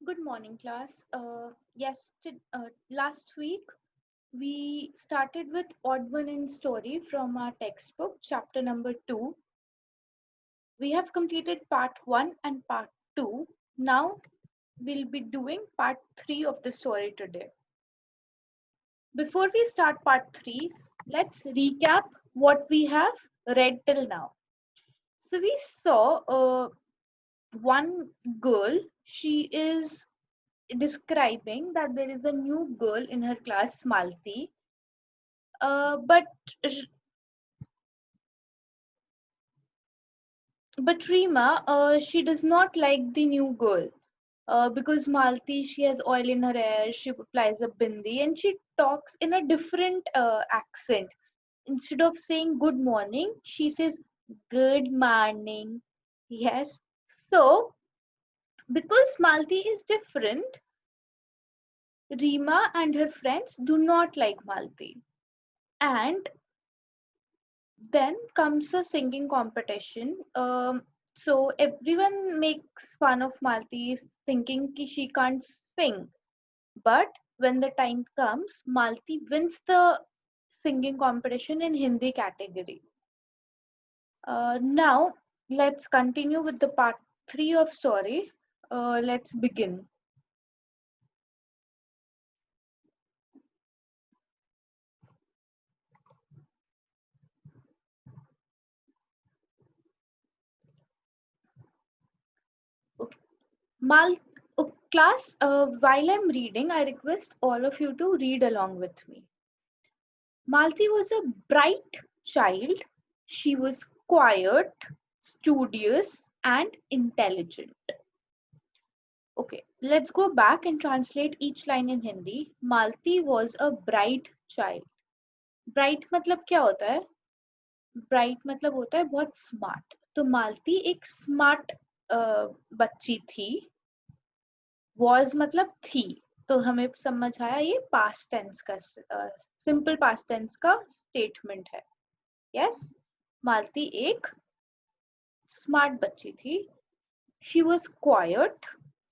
Good morning, class. Last week we started with Odd One in Story from our textbook, chapter number 2. We have completed part 1 and part 2. Now we'll be doing part 3 of the story today. Before we start part 3, let's recap what we have read till now. So we saw one girl. She is describing that there is a new girl in her class, Malti, but Rima, she does not like the new girl because Malti, she has oil in her hair, she applies a bindi, and she talks in a different accent. Instead of saying good morning, she says good morning. Yes. So, because Malti is different, Rima and her friends do not like Malti. And then comes a singing competition. So everyone makes fun of Malti, thinking ki she can't sing. But when the time comes, Malti wins the singing competition in Hindi category. Now let's continue with the part 3 of story. Let's begin. Okay. Class, while I'm reading, I request all of you to read along with me. Malti was a bright child. She was quiet, studious, and intelligent. Okay, let's go back and translate each line in Hindi. Malti was a bright child. Bright मतलब क्या होता है? Bright मतलब होता है बहुत smart. तो मालती एक smart बच्ची थी. Was मतलब थी. तो हमें समझ आया ये past tense का simple past tense का statement है. Yes, मालती एक स्मार्ट बच्ची थी. She was quite.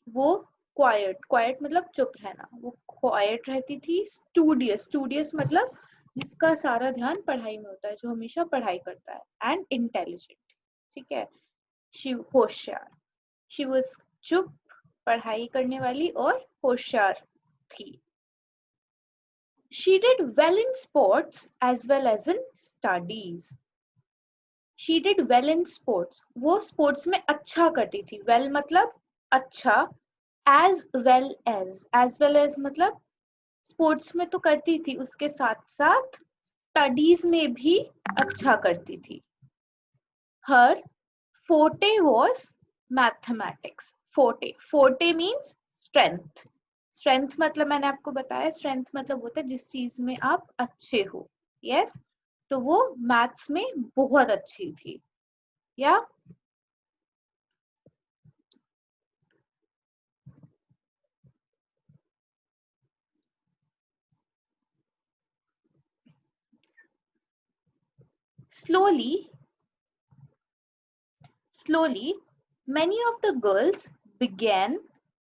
वो क्वाइट मतलब चुप रहना. वो क्वाइट रहती थी. स्टूडियस मतलब जिसका सारा ध्यान पढ़ाई में होता है, जो हमेशा पढ़ाई करता है. And intelligent. ठीक है. शी होशियार. शी वॉज चुप, पढ़ाई करने वाली और होशियार थी. She did well in sports as well as in studies. She did well in sports. वो स्पोर्ट्स में अच्छा करती थी. Well मतलब अच्छा. As well as मतलब स्पोर्ट्स में तो करती थी, उसके साथ साथ स्टडीज में भी अच्छा करती थी. Her forte was mathematics. Forte means strength. Strength मतलब मैंने आपको बताया, strength मतलब होता है जिस चीज में आप अच्छे हो. Yes. तो वो मैथ्स में बहुत अच्छी थी. Yeah. Slowly, many of the girls began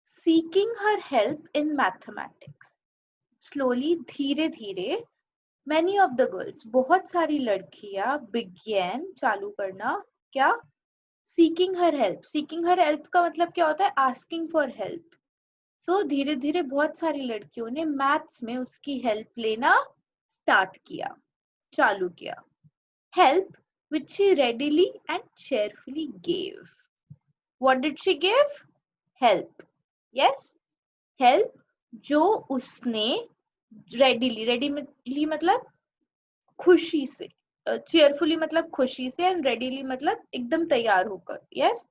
seeking her help in mathematics. Slowly, धीरे धीरे, many of the girls, बहुत सारी लड़कियां began, चालू करना, क्या? Seeking her help. Seeking her help का मतलब क्या होता है? Asking for help. So धीरे धीरे बहुत सारी लड़कियों ने मैथ्स में उसकी हेल्प लेना स्टार्ट किया, चालू किया. Help which she readily and cheerfully gave. What did she give? Help. Yes, help जो उसने readily मतलब खुशी से, cheerfully मतलब खुशी से, and readily मतलब एकदम तैयार होकर. Yes,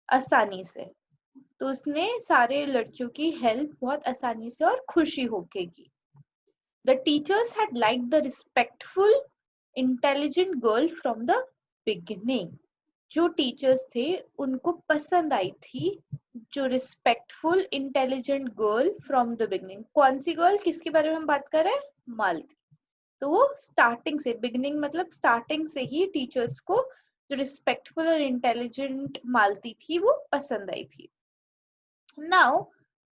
आसानी से. तो उसने सारे लड़कियों की हेल्प बहुत आसानी से और खुशी होके की. The teachers had liked the respectful, intelligent girl from the beginning. जो टीचर्स थे उनको पसंद आई थी जो respectful intelligent girl from the beginning. कौन सी गर्ल, किसके बारे में हम बात कर रहे हैं? मालती. तो वो स्टार्टिंग से, बिगनिंग मतलब स्टार्टिंग से ही टीचर्स को जो रिस्पेक्टफुल और इंटेलिजेंट मालती थी वो पसंद आई थी. Now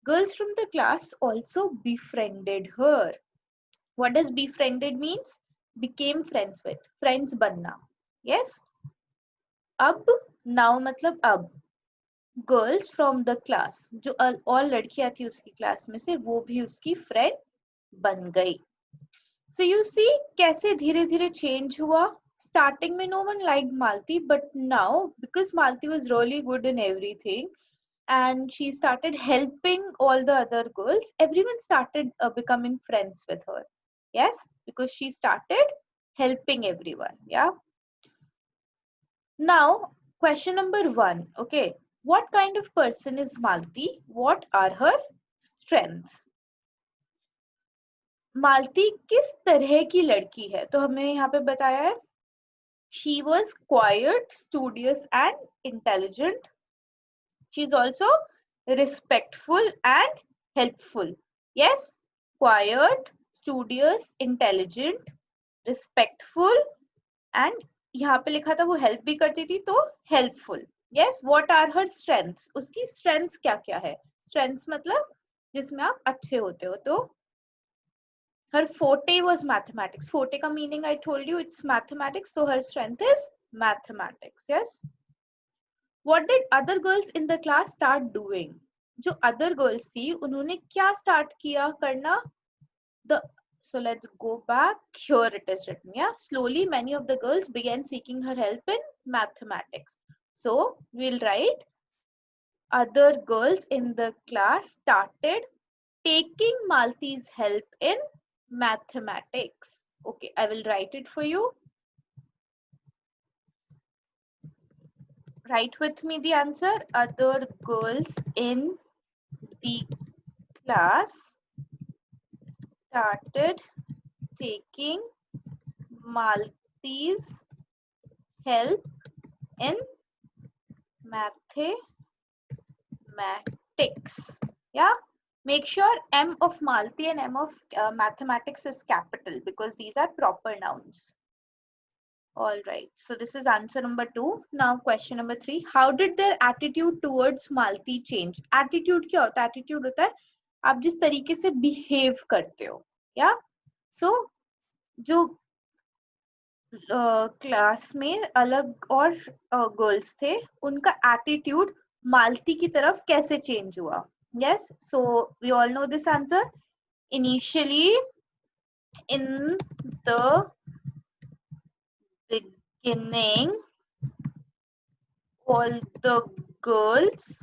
Girls from the class also befriended her. What does befriended means? Became friends with, friends बनना. Yes. अब now मतलब अब गर्ल्स फ्रॉम द क्लास, जो और लड़कियां थी उसकी क्लास में से, वो भी उसकी फ्रेंड बन गई. सो यू सी कैसे धीरे धीरे चेंज हुआ. स्टार्टिंग में no one like Malti, but now because Malti was really good in everything and she started helping all the other girls, everyone started becoming friends with her. Yes, because she started helping everyone. Yeah. Now question number 1. Okay, what kind of person is Malti? What are her strengths? मालती किस तरह की लड़की है? तो हमें यहाँ पे बताया है she was quiet, studious and intelligent. She is also respectful and helpful. Yes, quiet, studious, intelligent, respectful and यहाँ पे लिखा था वो हेल्प भी करती थी तो helpful. Yes, what are her strengths? उसकी strengths क्या क्या है? Strengths मतलब जिसमें आप अच्छे होते हो. तो her forte was mathematics. Forte का meaning I told you, it's mathematics. So her strength is mathematics. Yes. What did other girls in the class start doing? जो other girls थी उन्होंने क्या start किया करना? So let's go back. Here it is written. Yeah. Slowly many of the girls began seeking her help in mathematics. So we'll write other girls in the class started taking Malti's help in mathematics. Okay, I will write it for you. Write with me the answer. Other girls in the class started taking Malti's help in mathematics. Yeah. Make sure M of Malti and M of mathematics is capital because these are proper nouns. All right. So this is answer number 2. Now question number 3. How did their attitude towards Malti change? Attitude क्या होता है? Attitude होता है आप जिस तरीके से behave करते हो. Yeah. So जो क्लास में अलग और गर्ल्स थे उनका एटीट्यूड मालती की तरफ कैसे चेंज हुआ. Yes, so we all know this answer. Initially in the beginning all the girls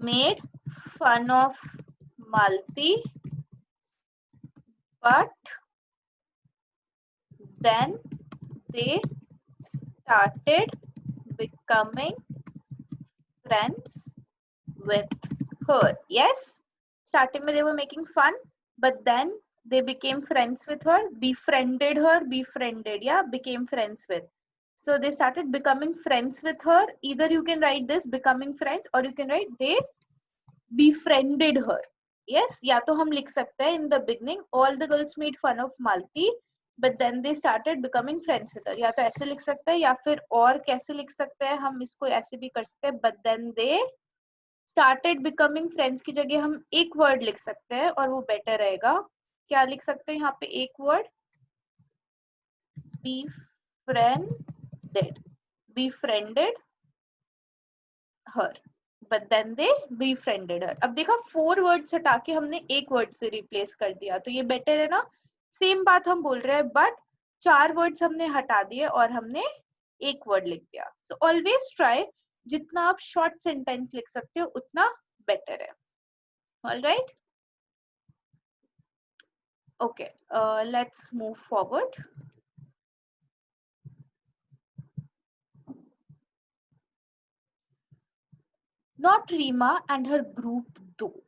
made fun of Malti, but then they started becoming friends with her. Yes, starting with they were making fun, but then they became friends with her, befriended her, befriended, yeah, became friends with. So they started becoming friends with her. Either you can write this becoming friends or you can write they befriended her. Yes, या तो हम लिख सकते हैं in the beginning all the girls made fun of Malti, but then they started becoming friends with her. या तो ऐसे लिख सकते हैं या फिर और कैसे लिख सकते हैं हम इसको ऐसे भी कर सकते हैं but then they started becoming friends की जगह हम एक वर्ड लिख सकते हैं और वो बेटर रहेगा. क्या लिख सकते हैं यहाँ पे एक word? befriended her, but then they befriended her. अब देखा 4 वर्ड्स हटा के हमने एक वर्ड से रिप्लेस कर दिया तो ये बेटर है ना. सेम बात हम बोल रहे हैं बट 4 वर्ड्स हमने हटा दिए और हमने एक वर्ड लिख दिया. सो ऑलवेज ट्राई जितना आप शॉर्ट सेंटेंस लिख सकते हो उतना बेटर है. All right. Okay, let's move forward. Not Rima and her group though.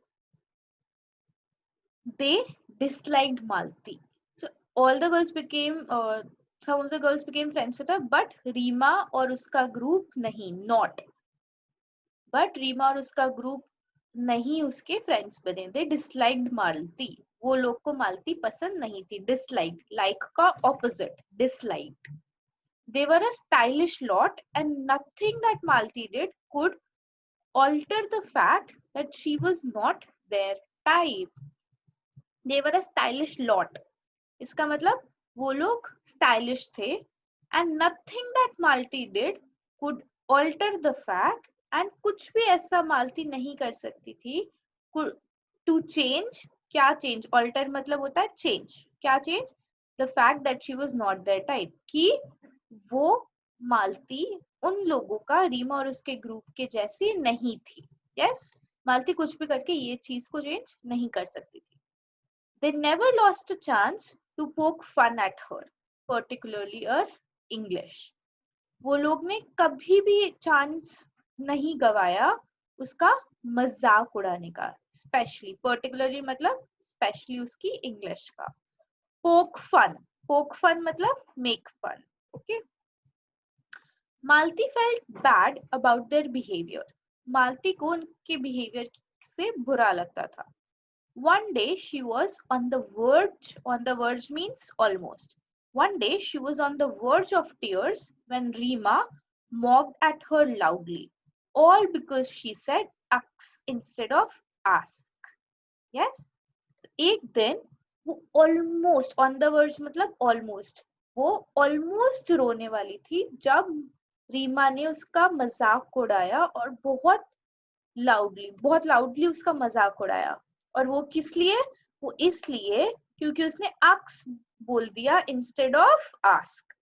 They disliked Malti. So all the girls became, some of the girls became friends with her, but Rima और उसका group नहीं, not. But Rima और उसका group नहीं उसके friends बने. They disliked Malti. वो लोग को मालती पसंद नहीं थी. Disliked, like का opposite, disliked. They were a stylish lot and nothing that Malti did could alter the fact that she was not their type. They were a stylish lot. इसका मतलब वो लोग stylish थे, and nothing that Malti did could alter the fact, and कुछ भी ऐसा मालती नहीं कर सकती थी to change. क्या change? Alter मतलब होता है change. क्या change? The fact that she was not their type. कि वो मालती उन लोगों का, रीमा और उसके ग्रुप के जैसी नहीं थी. यस, मालती कुछ भी करके ये चीज को चेंज नहीं कर सकती थी. They never lost a chance to poke fun at her, particularly her English. वो लोग ने कभी भी चांस नहीं गवाया उसका मजाक उड़ाने का. स्पेशली, पर्टिकुलरली मतलब स्पेशली उसकी इंग्लिश का. पोक फन मतलब make fun. Okay. Malti felt bad about their behaviour. Malti को उनके बिहेवियर से बुरा लगता था. One day she was on the verge means almost. One day she was on the verge of tears when Rima mocked at her loudly, all because she said ask instead of ask. Yes? एक दिन वो almost on the verge मतलब almost, वो almost रोने वाली थी जब रीमा ने उसका मजाक उड़ाया, और बहुत लाउडली उसका मजाक उड़ाया. और वो किस लिए? वो इसलिए क्योंकि उसने आक्स बोल दिया इंस्टेड ऑफ आस्क.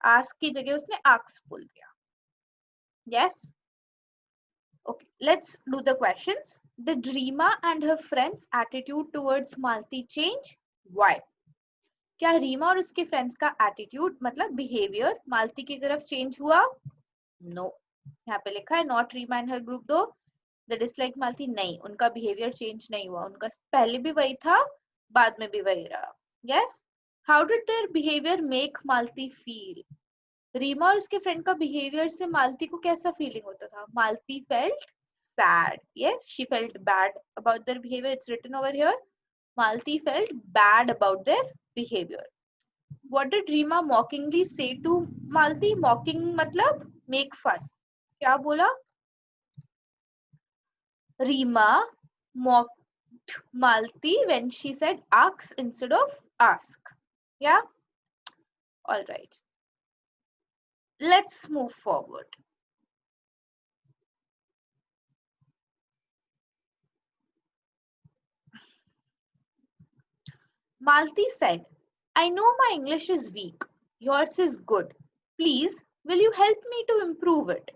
आस्क की जगह उसने आक्स बोल दिया. Yes. Okay, let's do the questions. Did Rima and her friends' attitude towards Malti change? Why? क्या रीमा और उसके फ्रेंड्स का एटीट्यूड मतलब बिहेवियर मालती की तरफ चेंज हुआ? नो. यहाँ पे लिखा है not Reema and her group do the dislike Malti. नहीं, उनका बिहेवियर चेंज नहीं हुआ. उनका पहले भी वही था, बाद में भी वही रहा. Yes. How did their behaviour make Malti feel? Reema और उसके फ्रेंड का बिहेवियर से मालती को कैसा फीलिंग होता था? Malti felt sad. Yes, she felt bad about their behaviour. It's written over here. Malti felt bad about their behaviour. What did Rima mockingly say to Malti? Mocking मतलब make fun. क्या बोला? Rima mocked Malti when she said ask instead of ask. Yeah? All right. Let's move forward. Malti said, I know my English is weak. Yours is good. Please, will you help me to improve it?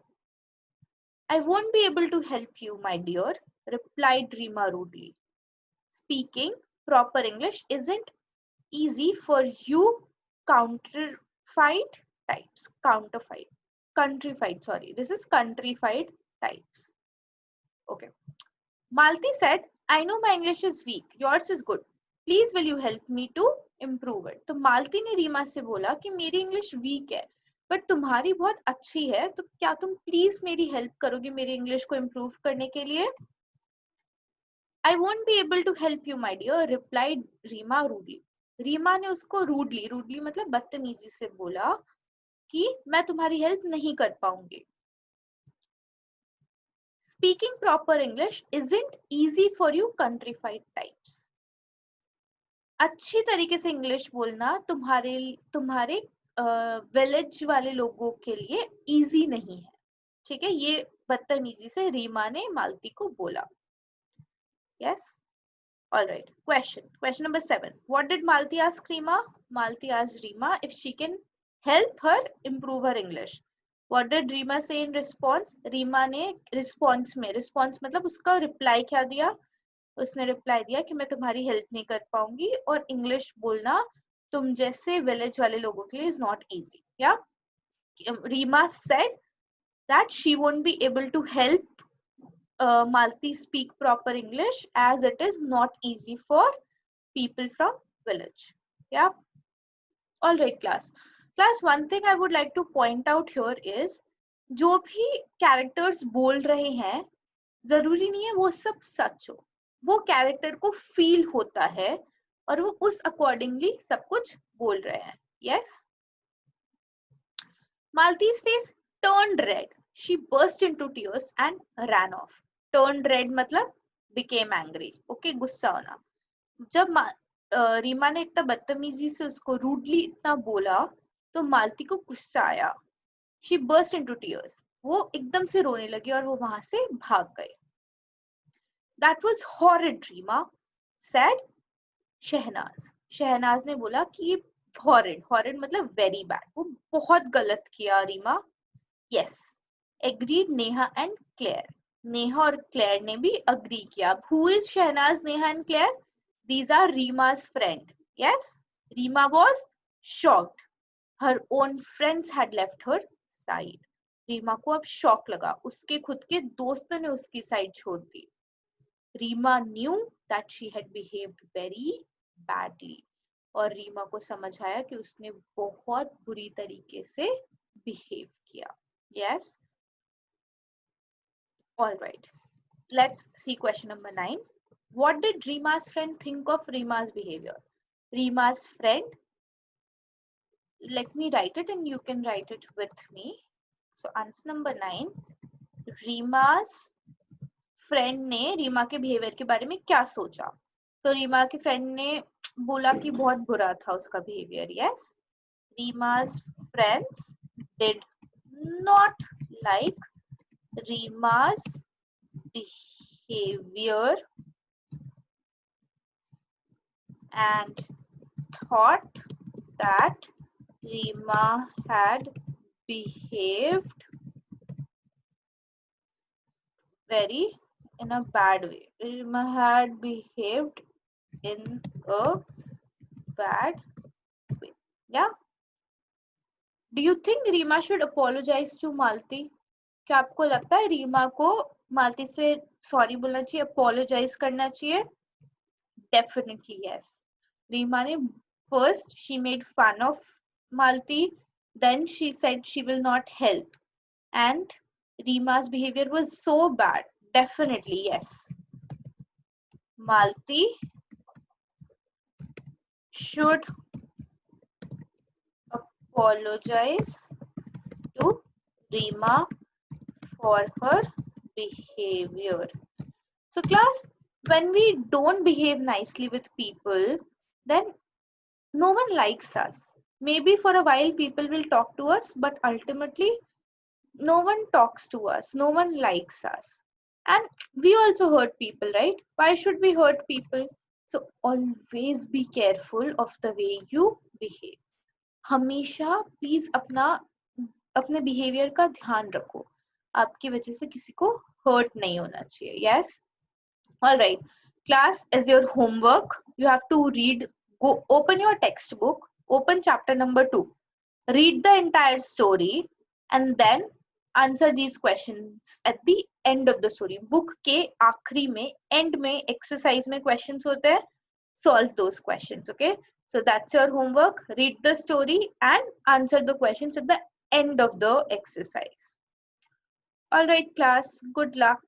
I won't be able to help you, my dear, replied Rima rudely. Speaking proper English isn't easy for you countrified types. Sorry. This is countrified types. Okay. Malti said, I know my English is weak. Yours is good. Please will you help me to improve it? तो मालती ने रीमा से बोला कि मेरी English weak है, but तुम्हारी बहुत अच्छी है, तो क्या तुम प्लीज मेरी हेल्प करोगे मेरी इंग्लिश को इम्प्रूव करने के लिए? I won't be able to help you, my dear, replied Rima rudely. Reema ने उसको रूडली मतलब बदतमीजी से बोला कि मैं तुम्हारी हेल्प नहीं कर पाऊंगी. Speaking proper English isn't easy for you countrified types. अच्छी तरीके से इंग्लिश बोलना तुम्हारे विलेज वाले लोगों के लिए इजी नहीं है. ठीक है, ये बदतमीजी से रीमा ने मालती को बोला. Yes. All right. Question number 7. What did Malti ask Rima? Malti asked Rima if she can help her improve her English. What did Rima say in response? Rima ने response मतलब उसका reply क्या दिया? उसने reply दिया कि मैं तुम्हारी help नहीं कर पाऊंगी, और English बोलना तुम जैसे village वाले लोगों के लिए is not easy. Yeah? Rima said that she won't be able to help Malti speak proper English as it is not easy for people from village. Yeah. All right, class. Class, one thing I would like to point out here is जो भी characters बोल रहे हैं जरूरी नहीं है वो सब सच हो. वो character को feel होता है और वो उस accordingly सब कुछ बोल रहे हैं. Yes. Malti's face turned red. She burst into tears and ran off. turned red मतलब became angry. Okay, गुस्सा होना. जब रीमा ने इतना बदतमीजी से उसको रूडली इतना बोला तो मालती को गुस्सा आया. She burst into tears. वो एकदम से रोने लगी और वो वहां से भाग गए. That was horrid, Reema said Shehnaaz. Shehnaaz ने बोला कि ये horrid, horrid मतलब very bad. वो बहुत गलत किया Reema. Yes, agreed Neha and Claire. Neha और क्लेयर ने भी अग्री किया. Who is Shehnaaz, Neha and Claire? These are Rima's friend. Yes, Rima was shocked. Her own friends had left her side. Reema को अब शॉक लगा. उसके खुद के दोस्तों ने उसकी साइड छोड़ दी. Reema knew that she had behaved very badly. और रीमा को समझ आया कि उसने बहुत बुरी तरीके से बिहेव किया. Yes. All right. Let's see question number 9. What did Rima's friend think of Rima's behavior? Rima's friend, let me write it and you can write it with me. So answer number 9. Rima's friend ने रीमा के behaviour के बारे में क्या सोचा? तो रीमा के friend ने बोला कि बहुत बुरा था उसका behaviour. Yes. Rima's friends did not like Rima's behavior and thought that Rima had behaved in a bad way. Rima had behaved in a bad way. Yeah. Do you think Rima should apologize to Malti? क्या आपको लगता है रीमा को मालती से sorry बोलना चाहिए, apologize करना चाहिए? Definitely yes. Rima ne first she made fun of Malti, then she said she will not help, and Rima's behavior was so bad. Definitely yes. Malti should apologize to Rima for her behavior. So class, when we don't behave nicely with people, then no one likes us. Maybe for a while people will talk to us, but ultimately no one talks to us, no one likes us. And we also hurt people, right? Why should we hurt people? So always be careful of the way you behave. हमेशा please अपने behaviour का ध्यान रखो. आपकी वजह से किसी को हर्ट नहीं होना चाहिए. Yes. All right, class, as your homework, you have to read, go open your textbook, open chapter number 2, read the entire story, and then answer these questions at the end of the story. Book के आखिरी में, end में, exercise में questions होते हैं, solve those questions, okay? So that's your homework. Read the story and answer the questions at the end of the exercise. All right, class, good luck.